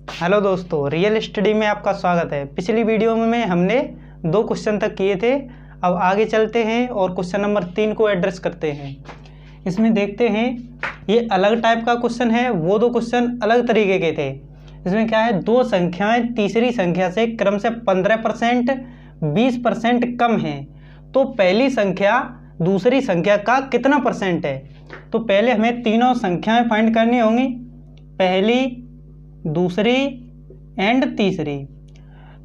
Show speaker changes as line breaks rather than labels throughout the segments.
Hello दोस्तों, real study में आपका स्वागत है। पिछली वीडियो में हमने 2 क्वेश्चन तक किए थे। अब आगे चलते हैं और क्वेश्चन नंबर 3 को एड्रेस करते हैं। इसमें देखते हैं, ये अलग टाइप का क्वेश्चन है, वो 2 क्वेश्चन अलग तरीके के थे। इसमें क्या है, 2 संख्याएं तीसरी संख्या से क्रम से 15%, 20% कम हैं, तो पहली संख्या दूसरी संख्या का कितना परसेंट है। तो पहले हमें तीनों संख्याएं फाइंड करनी होंगी, पहली, दूसरी एंड तीसरी।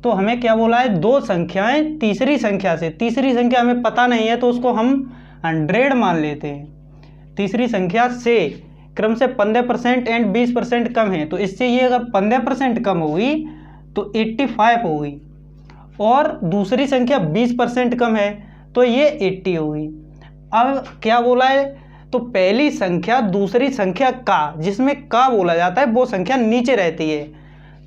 तो हमें क्या बोला है, 2 संख्याएं तीसरी संख्या से, तीसरी संख्या हमें पता नहीं है तो उसको हम 100 मान लेते हैं। तीसरी संख्या से क्रम से 15% एंड 20% कम है, तो इससे ये अगर 15% कम होगी तो 85 होगी, और दूसरी संख्या 20% कम है तो ये 80 होगी। अब क्या बोला है, तो पहली संख्या दूसरी संख्या का, जिसमें का बोला जाता है, वो संख्या नीचे रहती है।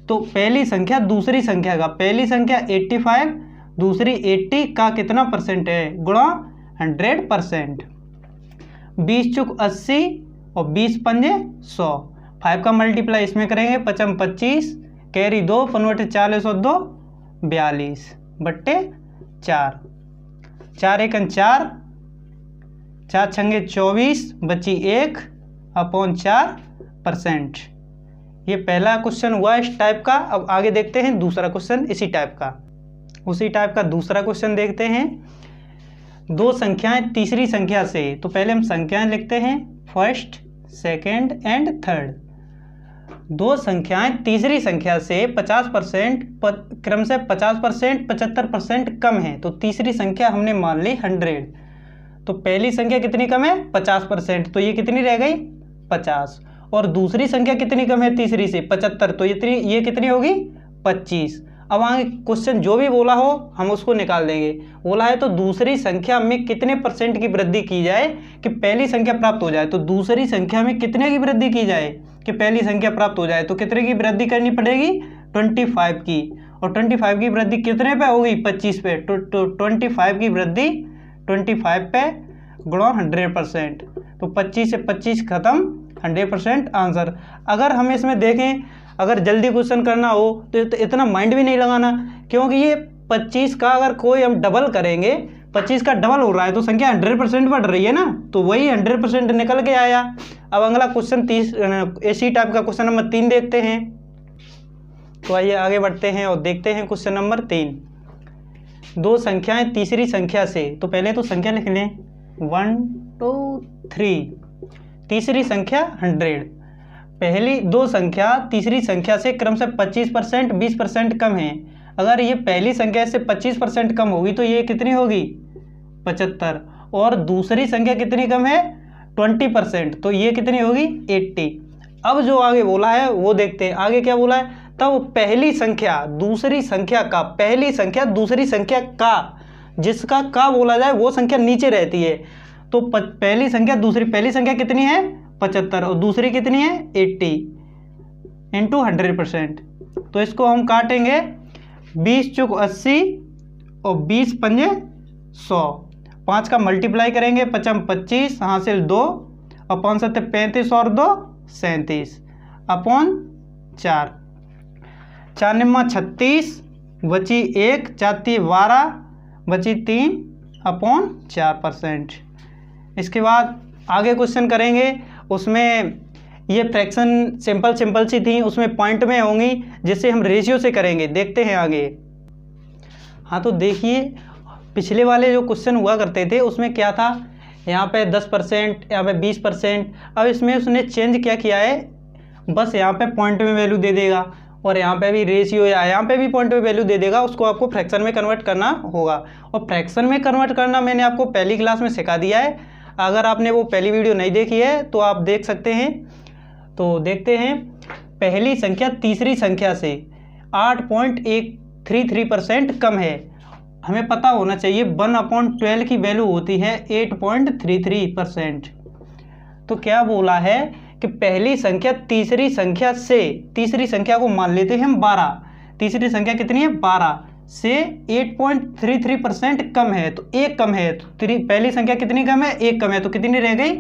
तो पहली संख्या दूसरी संख्या का, पहली संख्या 85, दूसरी 80 का कितना परसेंट है, गुणा 100%। 20 चुक 80 और 20 पंजे 100। 5 का मल्टीप्लाई इसमें करेंगे, 5 25, कैरी 2, 5 40 और 2 42 बट्टे 4, 4 एकन 4, 4 छंगे 24, बची 1 अपॉन 4%। ये पहला क्वेश्चन हुआ इस टाइप का। अब आगे देखते हैं दूसरा क्वेश्चन इसी टाइप का। उसी टाइप का दूसरा क्वेश्चन देखते हैं। 2 संख्याएं तीसरी संख्या से, तो पहले हम संख्याएं लिखते हैं, फर्स्ट, सेकेंड एंड थर्ड। 2 संख्याएं तीसरी संख्या से 50% क्रम से 50%, 75% कम है, तो तीसरी संख्या हमने मान ली 100। तो पहली संख्या कितनी कम है, 50%, तो ये कितनी रह गई, 50। और दूसरी संख्या कितनी कम है तीसरी से, 75, तो ये कितनी होगी, 25। अब आगे क्वेश्चन जो भी बोला हो हम उसको निकाल देंगे। बोला है तो दूसरी संख्या में कितने परसेंट की वृद्धि की जाए कि पहली संख्या प्राप्त हो जाए। तो दूसरी संख्या में कितने की वृद्धि की जाए कि पहली संख्या प्राप्त हो जाए, तो कितने की वृद्धि करनी पड़ेगी, 25 की। और 25 की वृद्धि कितने पे होगी, 25 पे। तो 25 की वृद्धि 25 पे गुणा 100%, तो 25 से 25 खत्म, 100% आंसर। अगर हम इसमें देखें, अगर जल्दी क्वेश्चन करना हो तो इतना माइंड भी नहीं लगाना, क्योंकि ये 25 का अगर कोई हम डबल करेंगे, 25 का डबल हो रहा है तो संख्या 100% बढ़ रही है ना, तो वही 100% निकल के आया। अब अगला क्वेश्चन इसी टाइप का क्वेश्चन नंबर 3 देखते हैं। तो आइए आगे बढ़ते हैं और देखते हैं क्वेश्चन नंबर 3। 2 संख्याएं तीसरी संख्या से, तो पहले तो संख्या लिख लें, 1 2 3, तीसरी संख्या 100। पहली 2 संख्या तीसरी संख्या से क्रम से 25%, 20% कम है। अगर ये पहली संख्या से 25% कम होगी तो ये कितनी होगी, 75। और दूसरी संख्या कितनी कम है, 20%, तो ये कितनी होगी, 80। अब जो आगे बोला है वो देखते हैं। आगे क्या बोला है, तब पहली संख्या दूसरी संख्या का, पहली संख्या दूसरी संख्या का, जिसका का बोला जाए वो संख्या नीचे रहती है। तो पहली संख्या दूसरी, पहली संख्या कितनी है, 75, और दूसरी कितनी है, 80 इंटू 100%। तो इसको हम काटेंगे, 20 चुक 80 और 20 पंजे 100। 5 का मल्टीप्लाई करेंगे, 5 25, हासिल 2, अपॉन 7 35 और 2 37, अपॉन 4, 4 निम्मा 36, बची 1, 4 12, बची 3, अपॉन 4%। इसके बाद आगे क्वेश्चन करेंगे, उसमें ये फ्रैक्शन सिंपल सी थी, उसमें पॉइंट में होंगी, जिससे हम रेशियो से करेंगे। देखते हैं आगे। हाँ, तो देखिए पिछले वाले जो क्वेश्चन हुआ करते थे उसमें क्या था, यहाँ पे 10%, यहाँ पे 20%। अब इसमें उसने चेंज क्या किया है, बस यहाँ पे पॉइंट में वैल्यू दे देगा, और यहाँ पे भी रेशियो या यहाँ पे भी पॉइंट में वैल्यू दे देगा। उसको आपको फ्रैक्शन में कन्वर्ट करना होगा, और फ्रैक्शन में कन्वर्ट करना मैंने आपको पहली क्लास में सिखा दिया है। अगर आपने वो पहली वीडियो नहीं देखी है तो आप देख सकते हैं। तो देखते हैं, पहली संख्या तीसरी संख्या से 8.133% कम है। हमें पता होना चाहिए 1/12 की वैल्यू होती है 8.33%। तो क्या बोला है कि पहली संख्या तीसरी संख्या से, तीसरी संख्या को मान लेते हैं हम 12, तीसरी संख्या कितनी है, 12 से 8.33% कम है, तो 1 कम है। तो पहली संख्या कितनी कम है, 1 कम है, तो कितनी रह गई,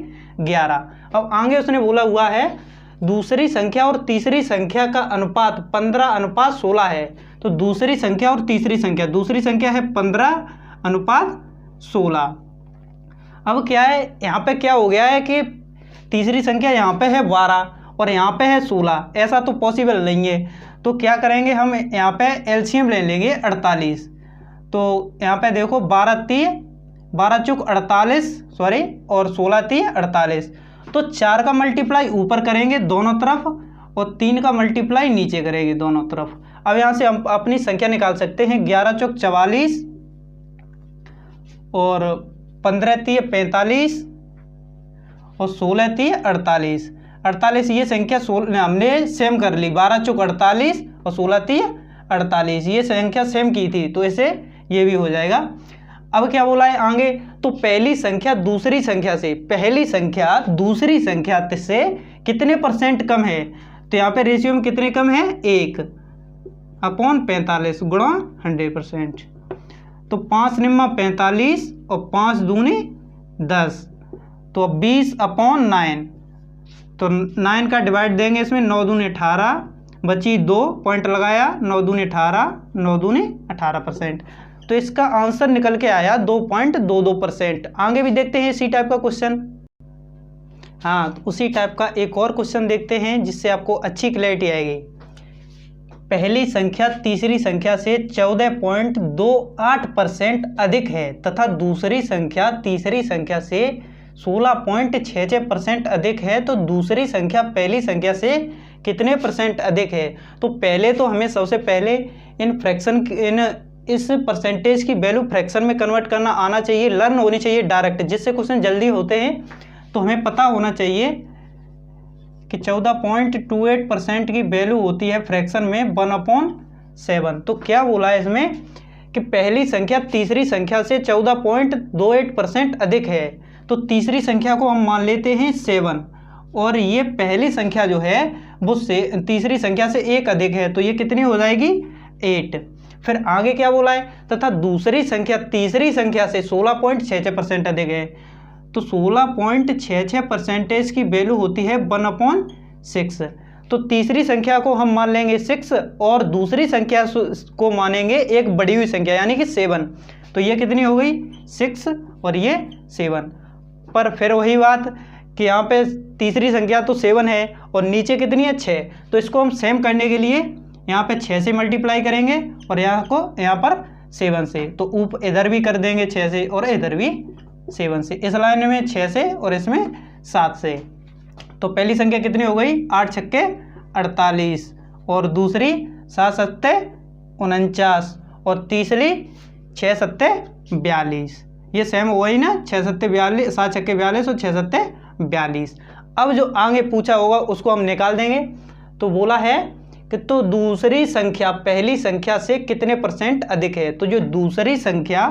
11। अब आगे उसने बोला हुआ है दूसरी संख्या और तीसरी संख्या का अनुपात 15:16 है। तो दूसरी संख्या और तीसरी संख्या है 15:16। अब क्या है, यहाँ पे क्या हो गया है कि तीसरी संख्या यहाँ पे है 12 और यहाँ पे है 16, ऐसा तो पॉसिबल नहीं है। तो क्या करेंगे, हम यहाँ पे एलसीएम ले लेंगे 48। तो यहाँ पे देखो 12 चौक 48 सॉरी और 16 3 48। तो 4 का मल्टीप्लाई ऊपर करेंगे दोनों तरफ और 3 का मल्टीप्लाई नीचे करेंगे दोनों तरफ। अब यहाँ से हम अपनी संख्या निकाल सकते हैं। 11 चौक 44 और 15 3 45 और 16 3 48। 48 ये संख्या हमने सेम कर ली, 12 चौक 48 और 16 3 48 ये संख्या सेम की थी, तो इसे ये भी हो जाएगा। अब क्या बोला है आगे, तो पहली संख्या दूसरी संख्या से कितने % कम है। तो यहाँ पे रेशियो में कितने कम है, 1/45 गुणा 100%। तो 5 निम्मा 45 और 5 दूनी 10, तो 20/9। तो 9 का डिवाइड देंगे इसमें, 9 दूनी 18 बची 2 पॉइंट लगाया, 9 दूनी 18 9 दूनी 18%। तो इसका आंसर निकल के आया 2.22%। आगे भी देखते हैं इसी टाइप का क्वेश्चन। हाँ, तो उसी टाइप का एक और क्वेश्चन देखते हैं जिससे आपको अच्छी क्लैरिटी आएगी। पहली संख्या तीसरी संख्या से 14.28% अधिक है तथा दूसरी संख्या तीसरी संख्या से 16.66% अधिक है, तो दूसरी संख्या पहली संख्या से कितने % अधिक है। तो पहले तो हमें सबसे पहले इस परसेंटेज की वैल्यू फ्रैक्शन में कन्वर्ट करना आना चाहिए, लर्न होनी चाहिए डायरेक्ट, जिससे क्वेश्चन जल्दी होते हैं। तो हमें पता होना चाहिए कि 14.28% की वैल्यू होती है फ्रैक्शन में 1/7। तो क्या बोला है इसमें कि पहली संख्या तीसरी संख्या से 14.28% अधिक है, तो तीसरी संख्या को हम मान लेते हैं 7 और ये पहली संख्या जो है वो तीसरी संख्या से 1 अधिक है, तो ये कितनी हो जाएगी, 8। फिर आगे क्या बोला है, तथा दूसरी संख्या तीसरी संख्या से 16.66% अधिक है, तो 16.66% की वैल्यू होती है 1/6। तो तीसरी संख्या को हम मान लेंगे 6 और दूसरी संख्या को मानेंगे एक बढ़ी हुई संख्या यानी कि 7। तो ये कितनी हो गई, 6 और ये 7। पर फिर वही बात कि यहाँ पे तीसरी संख्या तो 7 है और नीचे कितनी है, 6। तो इसको हम सेम करने के लिए यहाँ पे 6 से मल्टीप्लाई करेंगे और यहाँ पर 7 से। तो इधर भी कर देंगे 6 से और इधर भी 7 से। इस लाइन में 6 से और इसमें 7 से। तो पहली संख्या कितनी हो गई, 8 छक्के 48 और दूसरी 7 सत्ते 49 और तीसरी 6 सत्ते 42। ये सेम वही ना, 6 सत्ते 42, 7 छक्के 42 और 6 सत्ते 42। अब जो आगे पूछा होगा उसको हम निकाल देंगे। तो बोला है कि तो दूसरी संख्या पहली संख्या से कितने % अधिक है। तो जो दूसरी संख्या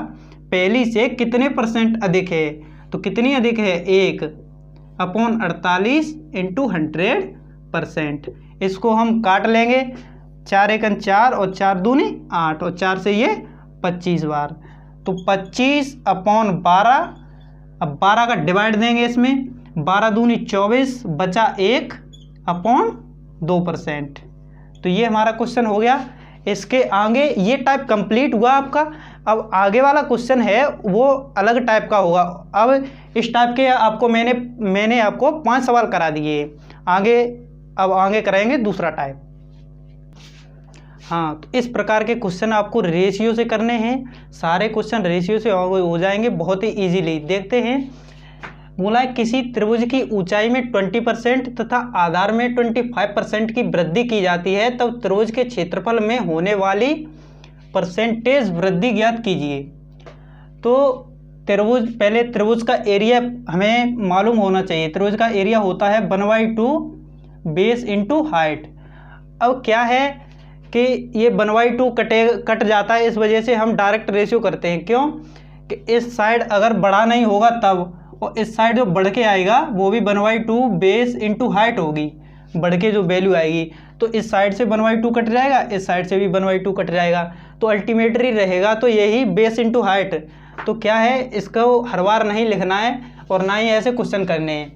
पहली से कितने % अधिक है, तो कितनी अधिक है, 1/48 × 100%। इसको हम काट लेंगे, 4 एकन 4 और 4 दूनी 8 और 4 से ये 25 बार, तो 25/12। अब 12 का डिवाइड देंगे इसमें, 12 दूनी 24 बचा 1/2%। तो ये हमारा क्वेश्चन हो गया। इसके आगे ये टाइप कंप्लीट हुआ आपका। अब आगे वाला क्वेश्चन है वो अलग टाइप का होगा। अब इस टाइप के आपको मैंने आपको 5 सवाल करा दिए। अब आगे कराएंगे दूसरा टाइप। हाँ, तो इस प्रकार के क्वेश्चन आपको रेशियो से करने हैं। सारे क्वेश्चन रेशियो से हो जाएंगे बहुत ही इजीली। देखते हैं, बोला है किसी त्रिभुज की ऊंचाई में 20% तथा आधार में 25% की वृद्धि की जाती है, तब त्रिभुज के क्षेत्रफल में होने वाली परसेंटेज वृद्धि ज्ञात कीजिए। तो पहले त्रिभुज का एरिया हमें मालूम होना चाहिए। त्रिभुज का एरिया होता है 1/2 बेस इंटू हाइट। अब क्या है कि ये 1/2 कट जाता है, इस वजह से हम डायरेक्ट रेशियो करते हैं। क्यों कि इस साइड अगर बड़ा नहीं होगा तब, और इस साइड जो बढ़ के आएगा वो भी 1/2 बेस इंटू हाइट होगी, बढ़ के जो वैल्यू आएगी। तो इस साइड से 1/2 कट जाएगा, इस साइड से भी 1/2 कट जाएगा, तो अल्टीमेटली रहेगा तो यही बेस इंटू हाइट। तो क्या है, इसको हर बार नहीं लिखना है और ना ही ऐसे क्वेश्चन करने हैं,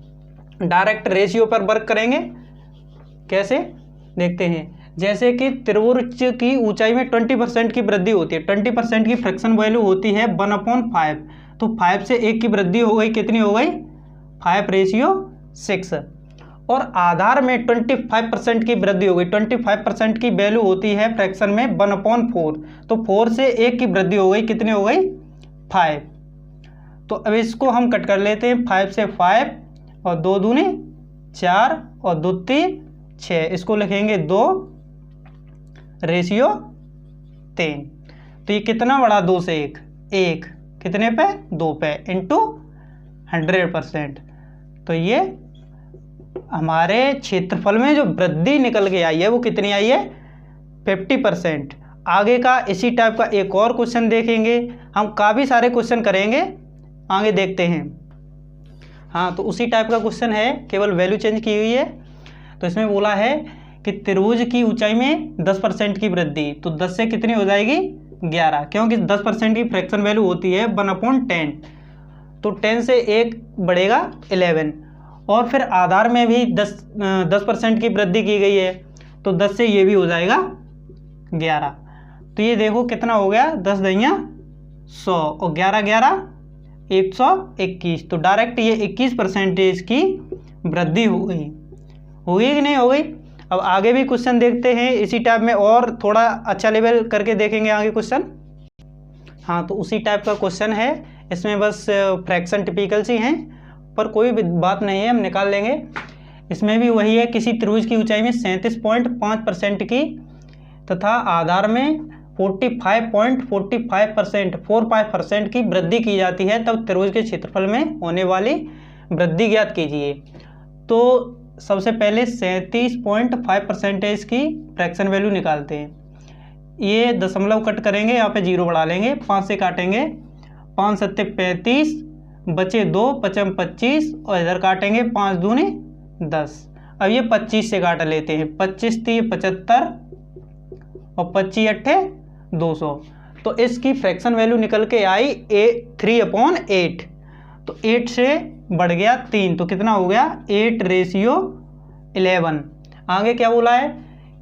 डायरेक्ट रेशियो पर वर्क करेंगे कैसे देखते हैं, जैसे कि त्रिभुज की ऊंचाई में 20% की वृद्धि होती है, 20% की फ्रैक्शन वैल्यू होती है 1/5, तो 5 से 1 की वृद्धि हो गई, कितनी हो गई 5:6। और आधार में 25% की वृद्धि हो गई, 25% की वैल्यू होती है फ्रैक्शन में 1/4, तो 4 से 1 की वृद्धि हो गई, कितनी हो गई 5। तो अब इसको हम कट कर लेते हैं, 5 से 5 और 2 दूनी 4 और 2 3 6, इसको लिखेंगे 2:3। तो ये कितना बढ़ा 2 से 1 कितने पे 2 पे इंटू 100%। तो ये हमारे क्षेत्रफल में जो वृद्धि निकल के आई है वो कितनी आई है 50%। आगे का इसी टाइप का एक और क्वेश्चन देखेंगे, हम काफ़ी सारे क्वेश्चन करेंगे, आगे देखते हैं। हाँ, तो उसी टाइप का क्वेश्चन है, केवल वैल्यू चेंज की हुई है। तो इसमें बोला है कि त्रिभुज की ऊंचाई में 10% की वृद्धि, तो 10 से कितनी हो जाएगी 11, क्योंकि 10% की फ्रैक्शन वैल्यू होती है 1/10, तो 10 से 1 बढ़ेगा 11। और फिर आधार में भी 10% की वृद्धि की गई है, तो 10 से ये भी हो जाएगा 11। तो ये देखो कितना हो गया 10 दहिया 100 और 11 11 121, तो डायरेक्ट ये 21% की वृद्धि हो गई कि नहीं हो गई। अब आगे भी क्वेश्चन देखते हैं इसी टाइप में, और थोड़ा अच्छा लेवल करके देखेंगे आगे क्वेश्चन। हाँ, तो उसी टाइप का क्वेश्चन है, इसमें बस फ्रैक्शन टिपिकल सी हैं, पर कोई बात नहीं है, हम निकाल लेंगे। इसमें भी वही है, किसी त्रिभुज की ऊंचाई में 37.5% की तथा आधार में 45.45% की वृद्धि की जाती है, तब त्रिभुज के क्षेत्रफल में होने वाली वृद्धि ज्ञात कीजिए। तो सबसे पहले 37.5% की फ्रैक्शन वैल्यू निकालते हैं। ये दशमलव कट करेंगे, यहाँ पे 0 बढ़ा लेंगे, 5 से काटेंगे, 5 7 35, बचे 2 5 25 और इधर काटेंगे 5 दूनी 10। अब ये 25 से काट लेते हैं, 25 3 75 और 25 8 200, तो इसकी फ्रैक्शन वैल्यू निकल के आई 3/8। तो 8 से बढ़ गया 3, तो कितना हो गया 8:11। आगे क्या बोला है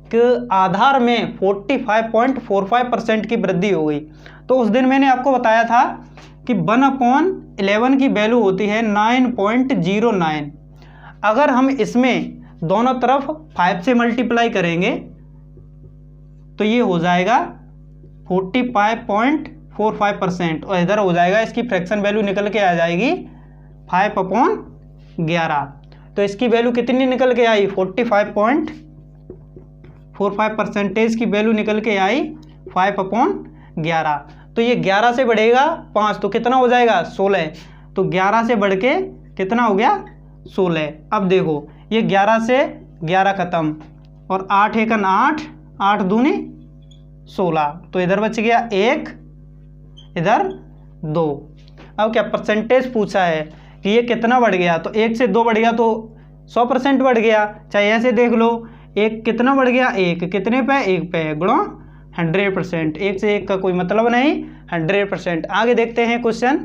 कि आधार में 45.45% की वृद्धि हो गई। तो उस दिन मैंने आपको बताया था कि 1/11 की वैल्यू होती है 9.09। अगर हम इसमें दोनों तरफ 5 से मल्टीप्लाई करेंगे तो ये हो जाएगा 45.45% और इधर हो जाएगा, इसकी फ्रैक्शन वैल्यू निकल के आ जाएगी 5/11। तो इसकी वैल्यू कितनी निकल के आई 45.45% की वैल्यू निकल के आई 5/11। तो ये 11 से बढ़ेगा 5, तो कितना हो जाएगा 16। तो 11 से बढ़ के कितना हो गया 16। अब देखो ये 11 से 11 खत्म और 8 एकन 8, 8 दूनी 16, तो इधर बच गया 1, इधर 2। अब क्या परसेंटेज पूछा है कि ये कितना बढ़ गया, तो 1 से 2 बढ़ गया तो 100% बढ़ गया। चाहे ऐसे देख लो, 1 कितना बढ़ गया 1 कितने पे 1 पे गुणा 100%, 1 से 1 का कोई मतलब नहीं, 100%। आगे देखते हैं क्वेश्चन,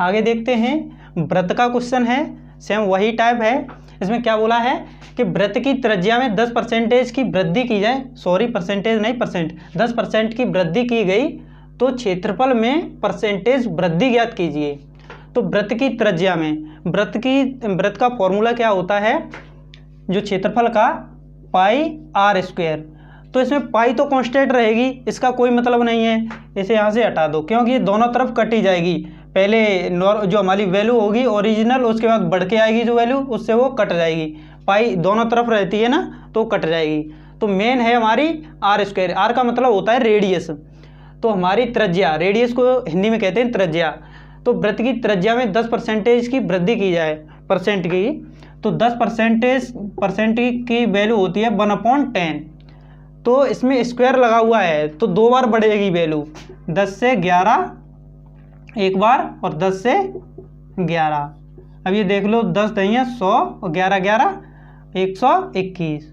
आगे देखते हैं वृत्त का क्वेश्चन है, सेम वही टाइप है। इसमें क्या बोला है कि वृत्त की त्रिज्या में 10% की वृद्धि की जाए, सॉरी परसेंटेज नहीं परसेंट, 10% की वृद्धि की गई तो क्षेत्रफल में परसेंटेज वृद्धि ज्ञात कीजिए। तो वृत्त की त्रिज्या में वृत्त का फॉर्मूला क्या होता है, जो क्षेत्रफल का πr²। तो इसमें पाई तो कांस्टेंट रहेगी, इसका कोई मतलब नहीं है, इसे यहाँ से हटा दो क्योंकि ये दोनों तरफ कटी जाएगी। पहले जो हमारी वैल्यू होगी ओरिजिनल, उसके बाद बढ़ के आएगी जो वैल्यू, उससे वो कट जाएगी। पाई दोनों तरफ रहती है ना, तो कट जाएगी। तो मेन है हमारी r², r का मतलब होता है रेडियस। तो हमारी त्रिज्या, रेडियस को हिंदी में कहते हैं त्रिज्या। तो वृत्त की त्रिज्या में 10% की वृद्धि की जाए, परसेंट की, तो 10% की वैल्यू होती है 1/10। तो इसमें स्क्वायर लगा हुआ है तो 2 बार बढ़ेगी वैल्यू, 10 से 11 एक बार और 10 से 11। अब ये देख लो 10 दहिया 100 और 11 11 121,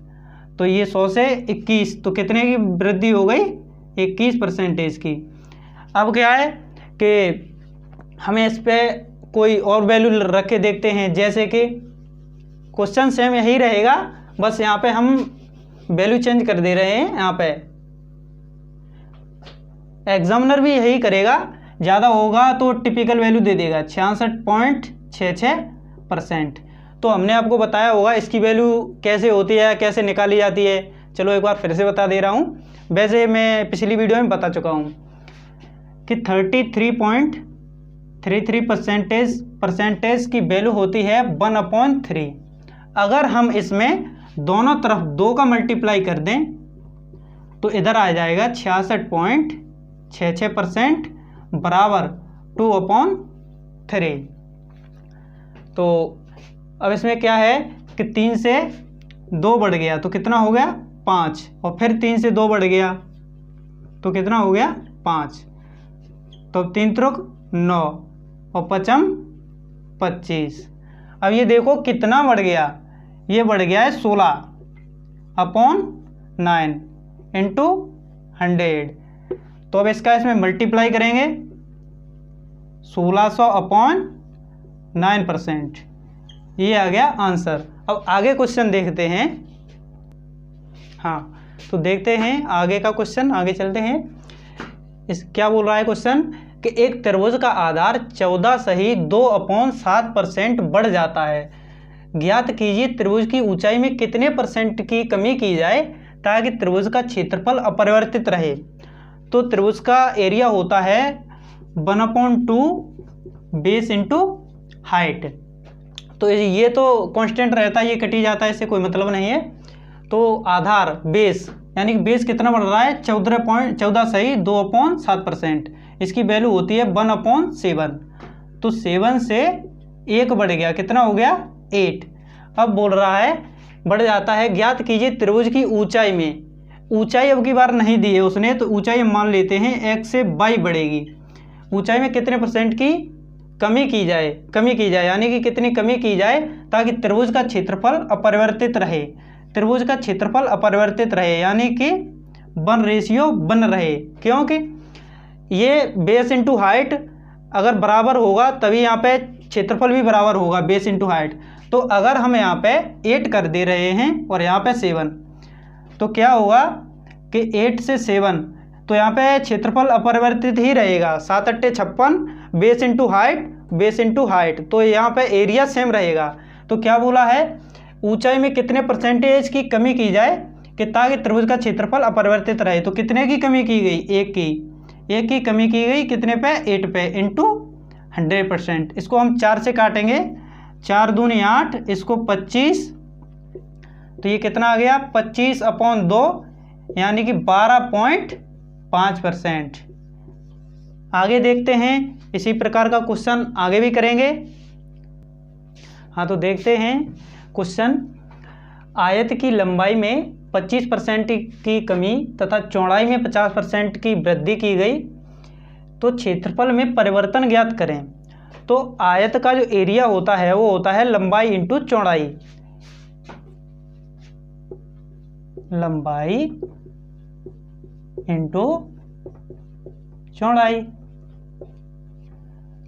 तो ये 100 से 21, तो कितने की वृद्धि हो गई 21% की। अब क्या है कि हमें इस पर कोई और वैल्यू रख के देखते हैं, जैसे कि क्वेश्चन सेम यही रहेगा बस यहाँ पे हम वैल्यू चेंज कर दे रहे हैं। यहाँ पे एग्जामिनर भी यही करेगा, ज़्यादा होगा तो टिपिकल वैल्यू दे देगा 66.66%। तो हमने आपको बताया होगा इसकी वैल्यू कैसे होती है, कैसे निकाली जाती है। चलो एक बार फिर से बता दे रहा हूँ। वैसे मैं पिछली वीडियो में बता चुका हूँ कि 33.33% की वैल्यू होती है 1/3। अगर हम इसमें दोनों तरफ 2 का मल्टीप्लाई कर दें तो इधर आ जाएगा 66.66% बराबर 2/3। तो अब इसमें क्या है कि 3 से 2 बढ़ गया तो कितना हो गया 5, और फिर 3 से 2 बढ़ गया तो कितना हो गया 5। तो 3 त्रिक 9 और 5 25। अब ये देखो कितना बढ़ गया, ये बढ़ गया है 16/9 इंटू 100। तो अब इसका इसमें मल्टीप्लाई करेंगे 1600/9%। ये आ गया आंसर। अब आगे क्वेश्चन देखते हैं। हाँ, तो देखते हैं आगे का क्वेश्चन, आगे चलते हैं। इस क्या बोल रहा है क्वेश्चन कि एक त्रिभुज का आधार 14 सही 2/7% बढ़ जाता है। ज्ञात कीजिए त्रिभुज की ऊंचाई में कितने परसेंट की कमी की जाए ताकि त्रिभुज का क्षेत्रफल अपरिवर्तित रहे। तो त्रिभुज का एरिया होता है 1/2 बेस इंटू हाइट। तो ये तो कांस्टेंट रहता है, ये कटी जाता है, इससे कोई मतलब नहीं है। तो आधार बेस यानी कि बेस कितना बढ़ रहा है 14 सही 2/7%। इसकी वैल्यू होती है 1/7। तो 7 से 1 बढ़ गया, कितना हो गया 8। अब बोल रहा है बढ़ जाता है, ज्ञात कीजिए त्रिभुज की ऊंचाई में। ऊंचाई अब की बार नहीं दी है उसने, तो ऊंचाई हम मान लेते हैं x से y बढ़ेगी। ऊंचाई में कितने परसेंट की कमी की जाए यानी कि कितनी कमी की जाए ताकि त्रिभुज का क्षेत्रफल अपरिवर्तित रहे। त्रिभुज का क्षेत्रफल अपरिवर्तित रहे यानी कि 1:1 रहे, क्योंकि ये बेस इंटू हाइट अगर बराबर होगा तभी यहाँ पे क्षेत्रफल भी बराबर होगा, बेस इंटू हाइट। तो अगर हम यहाँ पे 8 कर दे रहे हैं और यहाँ पे 7, तो क्या होगा कि 8 से 7, तो यहाँ पे क्षेत्रफल अपरिवर्तित ही रहेगा। 7 × 8 = 56 बेस इंटू हाइट, तो यहाँ पे एरिया सेम रहेगा। तो क्या बोला है ऊंचाई में कितने परसेंटेज की कमी की जाए कि ताकि त्रिभुज का क्षेत्रफल अपरिवर्तित रहे। तो कितने की कमी की गई, 1 की कमी की गई, कितने पे 8 पे इंटू 100%। इसको हम 4 से काटेंगे, 4 दूनी 8, इसको 25, तो ये कितना आ गया 25/2 यानी कि 12.5%। आगे देखते हैं, इसी प्रकार का क्वेश्चन आगे भी करेंगे। हाँ, तो देखते हैं क्वेश्चन। आयत की लंबाई में 25% की कमी तथा चौड़ाई में 50% की वृद्धि की गई, तो क्षेत्रफल में परिवर्तन ज्ञात करें। तो आयत का जो एरिया होता है वो होता है लंबाई इंटू चौड़ाई। लंबाई इंटू चौड़ाई,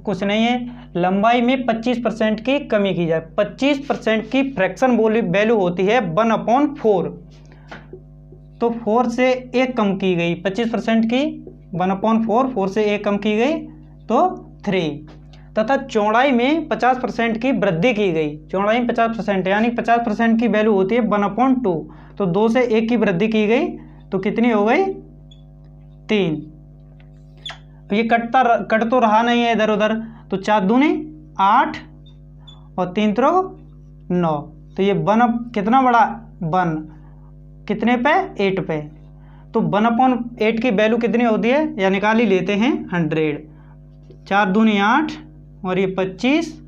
कुछ नहीं है। लंबाई में 25% की कमी की जाए, 25% की फ्रैक्शन वैल्यू होती है 1/4। तो 4 से 1 कम की गई, 25% की 1/4, 4 से 1 कम की गई तो 3। तथा चौड़ाई में 50% की वृद्धि की गई। चौड़ाई में 50% यानी 50% की वैल्यू होती है 1/2। तो 2 से 1 की वृद्धि की गई तो कितनी हो गई 3। ये कट तो रहा नहीं है इधर उधर, तो 4 दूनी 8 और 3 त्रिक 9। तो ये 1 कितना बड़ा 1 कितने पे 8 पे। तो 1/8 की वैल्यू कितनी होती है या निकाल ही लेते हैं 100। 4 दूनी 8 और ये 25,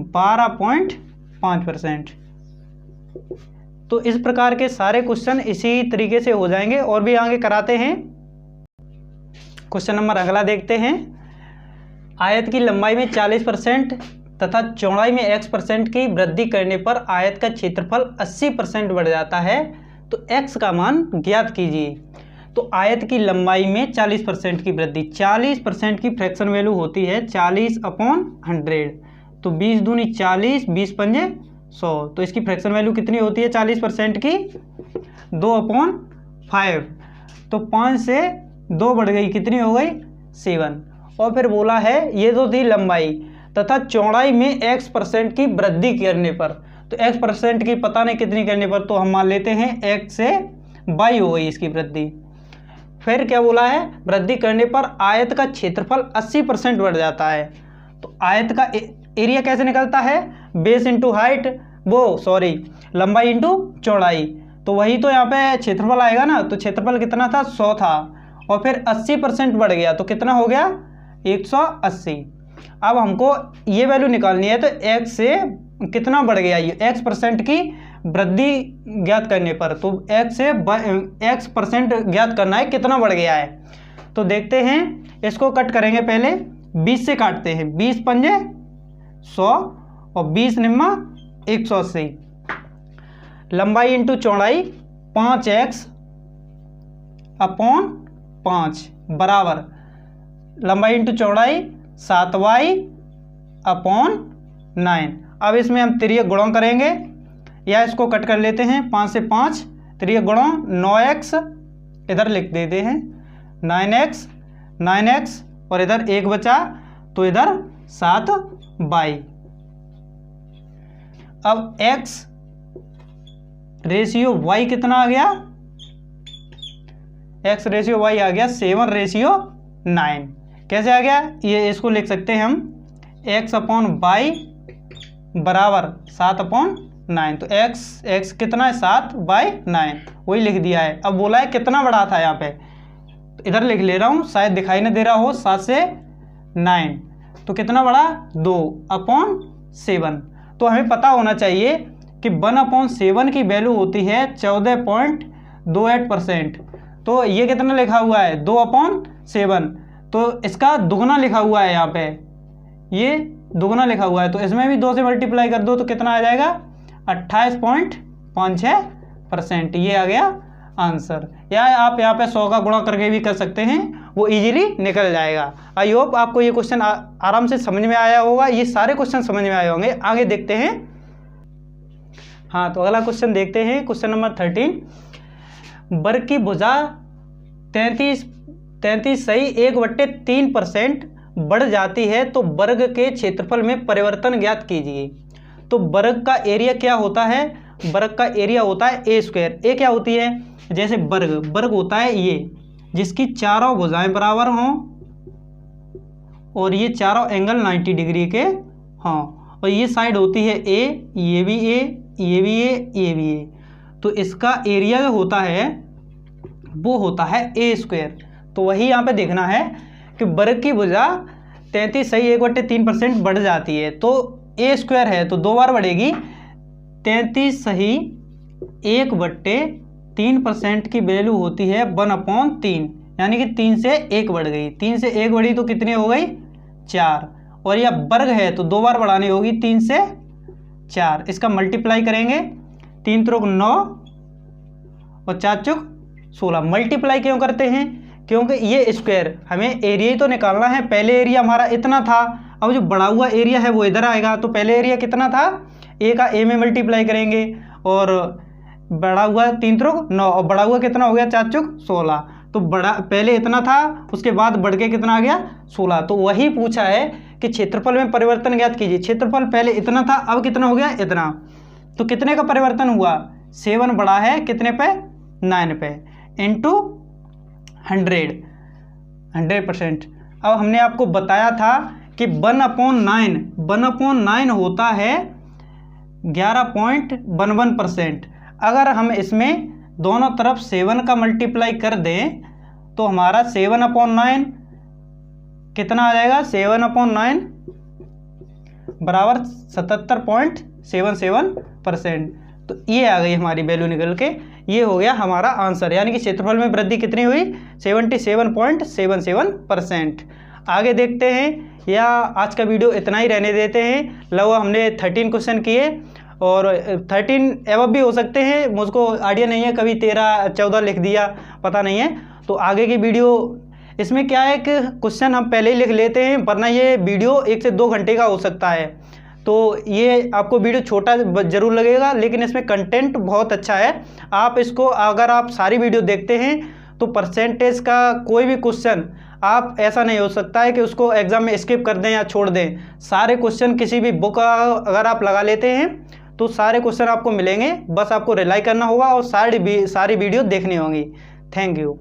12.5%। तो इस प्रकार के सारे क्वेश्चन इसी तरीके से हो जाएंगे और भी आगे कराते हैं। क्वेश्चन नंबर अगला देखते हैं। आयत की लंबाई में 40% तथा चौड़ाई में x% की वृद्धि करने पर आयत का क्षेत्रफल 80% बढ़ जाता है, तो x का मान ज्ञात कीजिए। तो आयत की लंबाई में 40% की वृद्धि, 40% की फ्रैक्शन वैल्यू होती है 40/100। तो 20 दूनी 40, 20 पंजे 100। तो इसकी फ्रैक्शन वैल्यू कितनी होती है 40% की? 2/5। तो 5 से 2 बढ़ गई, कितनी हो गई? 7। और फिर बोला है ये तो थी लंबाई तथा चौड़ाई में x% की वृद्धि करने पर। तो x% की पता नहीं कितनी करने पर, तो हम मान लेते हैं x से y हो गई इसकी वृद्धि। फिर क्या बोला है? वृद्धि करने पर आयत का क्षेत्रफल 80% बढ़ जाता है। तो आयत का एरिया कैसे निकलता है? बेस इंटू हाइट, लंबाई इंटू चौड़ाई। तो वही तो यहाँ पे क्षेत्रफल आएगा ना। तो क्षेत्रफल कितना था? 100 था, और फिर 80% बढ़ गया तो कितना हो गया? 180। अब हमको ये वैल्यू निकालनी है, तो x से कितना बढ़ गया ये x% की वृद्धि ज्ञात करने पर। तो x से x% ज्ञात करना है कितना बढ़ गया है। तो देखते हैं, इसको कट करेंगे। पहले 20 से काटते हैं, 20 पंजे 100 और 20 निम्मा 180। लंबाई इंटू चौड़ाई 5x अपॉन 5 बराबर लंबाई इंटू चौड़ाई 7y अपॉन 9। अब इसमें हम तिर्यक गुणा करेंगे, या इसको कट कर लेते हैं। 5 से 5 तिर्यक गुणा 9x, इधर लिख देते हैं 9x और इधर 1 बचा, तो इधर 7y। अब x रेशियो y कितना आ गया? x रेशियो y आ गया 7:9। कैसे आ गया? ये इसको लिख सकते हैं हम x अपॉन y बराबर 7/9। तो x कितना है? 7/9, वही लिख दिया है। अब बोला है कितना बड़ा था यहाँ पे, तो इधर लिख ले रहा हूँ, शायद दिखाई ना दे रहा हो। 7 से 9 तो कितना बड़ा? 2/7। तो हमें पता होना चाहिए कि 1/7 की वैल्यू होती है 14.28%। तो ये कितना लिखा हुआ है? 2/7। तो इसका दुगना लिखा हुआ है यहाँ पे, ये दुगना लिखा हुआ है। तो इसमें भी 2 से मल्टीप्लाई कर दो तो कितना आ जाएगा? 28.56%। ये आ गया आंसर। या आप यहाँ पे 100 का गुणा करके भी कर सकते हैं, वो इजीली निकल जाएगा। आई होप आपको ये क्वेश्चन आराम से समझ में आया होगा। ये सारे क्वेश्चन समझ में आए होंगे। आगे देखते हैं। हाँ, तो अगला क्वेश्चन देखते हैं। Question number 13। वर्ग की भुजा 33 सही 1/3% बढ़ जाती है तो वर्ग के क्षेत्रफल में परिवर्तन ज्ञात कीजिए। तो वर्ग का एरिया क्या होता है? वर्ग का एरिया होता है a²। ए क्या होती है? जैसे वर्ग होता है ये, जिसकी चारों भुजाएं बराबर हों और ये चारों एंगल 90 डिग्री के हों, और ये साइड होती है a, ये भी a, ये भी a, ये भी a। तो इसका एरिया जो होता है वो होता है a²। तो वही यहाँ पे देखना है कि वर्ग की भुजा 33 सही 1/3% बढ़ जाती है, तो a² है तो 2 बार बढ़ेगी। 33 सही 1/3% की वैल्यू होती है 1/3, यानी कि 3 से 1 बढ़ गई। 3 से 1 बढ़ी तो कितनी हो गई? 4। और यह वर्ग है तो 2 बार बढ़ानी होगी, 3 से 4। इसका मल्टीप्लाई करेंगे, 3 त्रिक 9 और 4 चौक 16। मल्टीप्लाई क्यों करते हैं? क्योंकि ये स्क्वायर, हमें एरिया ही तो निकालना है। पहले एरिया हमारा इतना था, अब जो बढ़ा हुआ एरिया है वो इधर आएगा। तो पहले एरिया कितना था? ए का ए में मल्टीप्लाई करेंगे, और बढ़ा हुआ 3 त्रिक 9 और बढ़ा हुआ कितना हो गया? 4 चौक 16। तो बड़ा पहले इतना था, उसके बाद बढ़ के कितना आ गया? 16। तो वही पूछा है कि क्षेत्रफल में परिवर्तन ज्ञात कीजिए। क्षेत्रफल पहले इतना था, अब कितना हो गया? इतना। तो कितने का परिवर्तन हुआ? 7 बढ़ा है कितने पे? 9 पे, इंटू 100%। अब हमने आपको बताया था कि 1/9 होता है 11.11%। अगर हम इसमें दोनों तरफ 7 का मल्टीप्लाई कर दें तो हमारा 7/9 कितना आ जाएगा? 7/9 बराबर 77.77%। तो ये आ गई हमारी वैल्यू निकल के। ये हो गया हमारा आंसर, यानी कि क्षेत्रफल में वृद्धि कितनी हुई? 77.77%। आगे देखते हैं, या आज का वीडियो इतना ही रहने देते हैं। लगभग हमने 13 क्वेश्चन किए, और 13 एवं भी हो सकते हैं, मुझको आइडिया नहीं है, कभी 13-14 लिख दिया, पता नहीं है। तो आगे की वीडियो इसमें क्या है कि क्वेश्चन हम पहले ही लिख लेते हैं, वरना ये वीडियो 1 से 2 घंटे का हो सकता है। तो ये आपको वीडियो छोटा ज़रूर लगेगा, लेकिन इसमें कंटेंट बहुत अच्छा है। आप इसको अगर आप सारी वीडियो देखते हैं तो परसेंटेज का कोई भी क्वेश्चन आप ऐसा नहीं हो सकता है कि उसको एग्ज़ाम में स्किप कर दें या छोड़ दें। सारे क्वेश्चन किसी भी बुक अगर आप लगा लेते हैं तो सारे क्वेश्चन आपको मिलेंगे, बस आपको रिलाई करना होगा और सारी वीडियो देखनी होगी। Thank you.